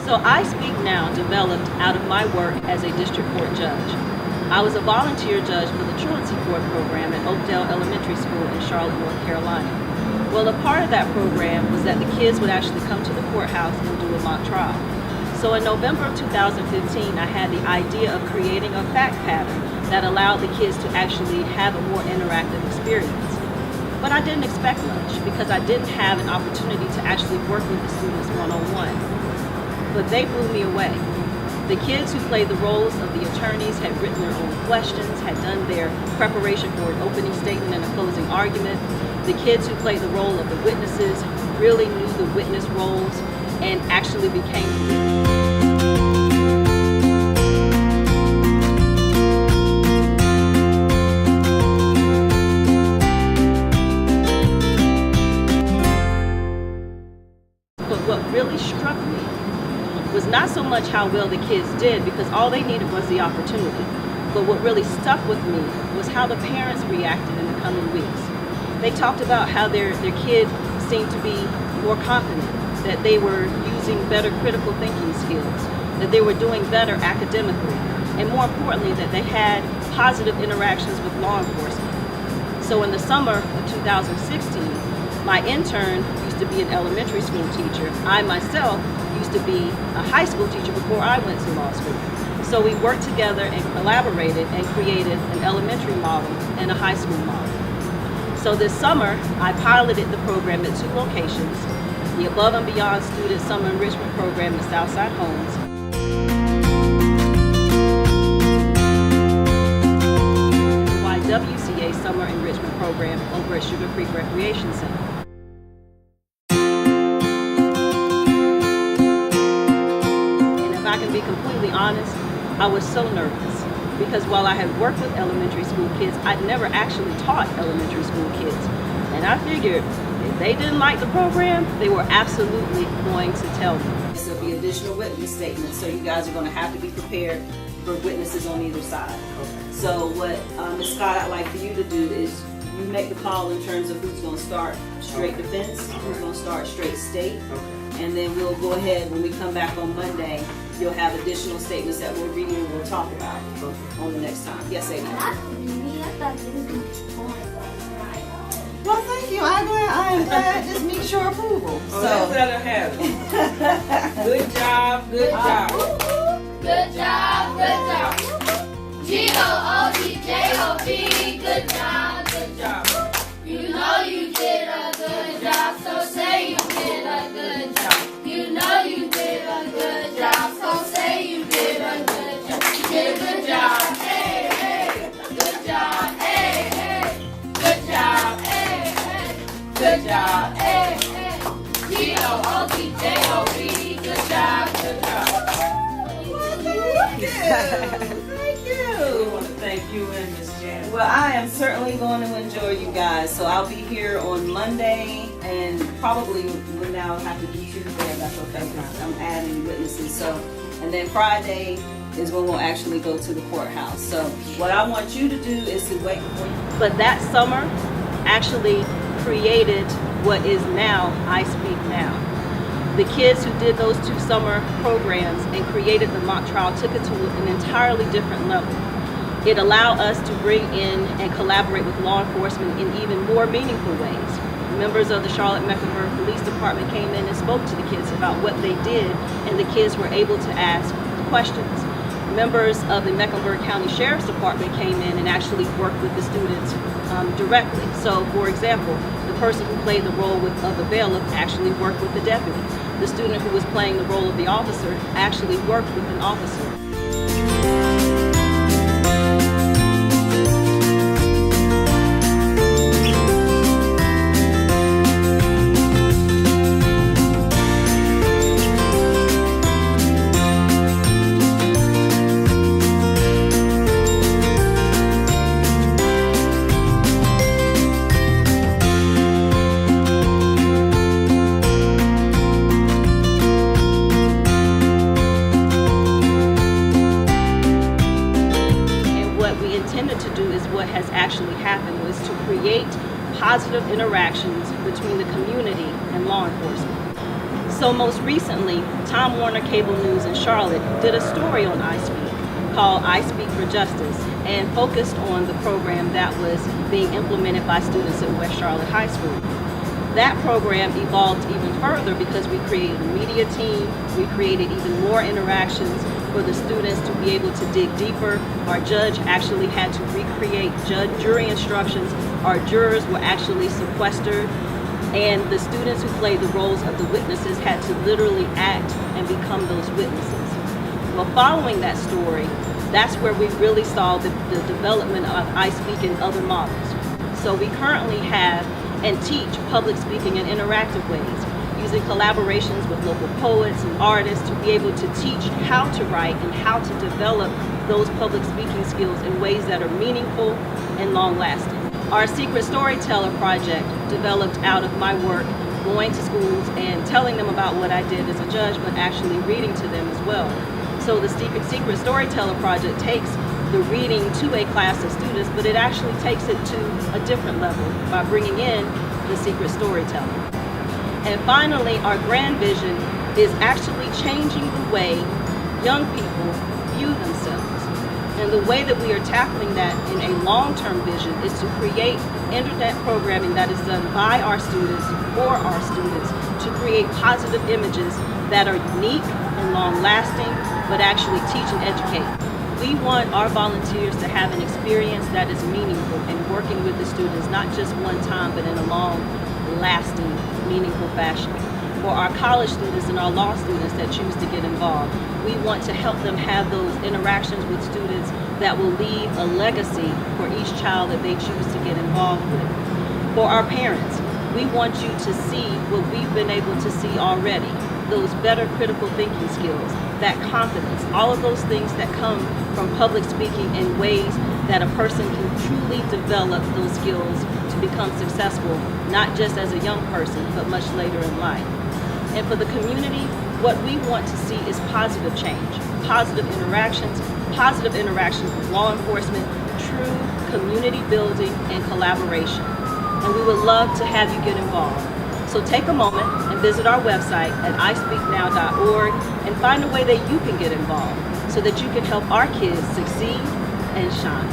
So iSpeak Now developed out of my work as a district court judge. I was a volunteer judge for the truancy court program at Oakdale Elementary School in Charlotte, North Carolina. Well, a part of that program was that the kids would actually come to the courthouse and do a mock trial. So in November of 2015, I had the idea of creating a fact pattern that allowed the kids to actually have a more interactive experience. But I didn't expect much because I didn't have an opportunity to actually work with the students one-on-one. But they blew me away. The kids who played the roles of the attorneys had written their own questions, had done their preparation for an opening statement and a closing argument. The kids who played the role of the witnesses really knew the witness roles and actually became But what really struck me was not so much how well the kids did, because all they needed was the opportunity. But what really stuck with me was how the parents reacted in the coming weeks. They talked about how their kid seemed to be more confident, that they were using better critical thinking skills, that they were doing better academically, and more importantly, that they had positive interactions with law enforcement. So in the summer of 2016, my intern used to be an elementary school teacher. I myself used to be a high school teacher before I went to law school. So we worked together and collaborated and created an elementary model and a high school model. So this summer, I piloted the program at 2 locations, the Above and Beyond Student Summer Enrichment Program at Southside Homes, the YWCA Summer Enrichment Program over at Sugar Creek Recreation Center. And if I can be completely honest, I was so nervous because while I had worked with elementary school kids, I'd never actually taught elementary school kids. And I figured if they didn't like the program, they were absolutely going to tell me. There'll be additional witness statements, so you guys are going to have to be prepared for witnesses on either side. Okay. So what Ms. Scott, I'd like for you to do is you make the call in terms of who's going to start straight defense, who's going to start straight state, and then we'll go ahead when we come back on Monday. You'll have additional statements that we'll read and we'll talk about on the next time. Yes, Amy. Well, thank you. I'm glad this meets your approval. So that's what I have. Good job, good job. Good job, good job. G-O-O-D-J-O-B, good job, good job. You know you did a good job, so say you did a good job. You know you did a good job, so say you did a good job. You did a good job, hey, hey. Good job, hey, hey. Good job, hey, hey. Good job, hey, hey. G-O-O-D-J-O-B, good job, good job. Thank you. We want to thank you and Ms. Jan. Well, I am certainly going to enjoy you guys. So I'll be here on Monday, and probably we'll now have to do Tuesday. That's okay. I'm adding witnesses. So, and then Friday is when we'll actually go to the courthouse. So what I want you to do is to wait before you. But that summer actually created what is now iSpeak Now. The kids who did those 2 summer programs and created the mock trial took it to an entirely different level. It allowed us to bring in and collaborate with law enforcement in even more meaningful ways. Members of the Charlotte-Mecklenburg Police Department came in and spoke to the kids about what they did, and the kids were able to ask questions. Members of the Mecklenburg County Sheriff's Department came in and actually worked with the students directly. So, for example, the person who played the role of the bailiff actually worked with the deputy. The student who was playing the role of the officer actually worked with an officer. What has actually happened was to create positive interactions between the community and law enforcement. So most recently, Time Warner Cable News in Charlotte did a story on iSpeak called iSpeak for Justice and focused on the program that was being implemented by students at West Charlotte High School. That program evolved even further because we created a media team, we created even more interactions for the students to be able to dig deeper. Our judge actually had to recreate jury instructions. Our jurors were actually sequestered, and the students who played the roles of the witnesses had to literally act and become those witnesses. Well, following that story, that's where we really saw the development of iSpeak and other models. So we currently have and teach public speaking in interactive ways, using collaborations with local poets and artists to be able to teach how to write and how to develop those public speaking skills in ways that are meaningful and long-lasting. Our Secret Storyteller project developed out of my work going to schools and telling them about what I did as a judge, but actually reading to them as well. So the Secret Storyteller project takes the reading to a class of students, but it actually takes it to a different level by bringing in the secret storyteller. And finally, our grand vision is actually changing the way young people view themselves. And the way that we are tackling that in a long-term vision is to create internet programming that is done by our students, for our students, to create positive images that are unique and long-lasting, but actually teach and educate. We want our volunteers to have an experience that is meaningful in working with the students, not just one time, but in a long, lasting, meaningful fashion. For our college students and our law students that choose to get involved, we want to help them have those interactions with students that will leave a legacy for each child that they choose to get involved with. For our parents, we want you to see what we've been able to see already, those better critical thinking skills, that confidence, all of those things that come from public speaking in ways that a person can truly develop those skills to become successful, not just as a young person, but much later in life. And for the community, what we want to see is positive change, positive interactions with law enforcement, true community building and collaboration. And we would love to have you get involved. So take a moment and visit our website at ispeaknow.org and find a way that you can get involved so that you can help our kids succeed and shine.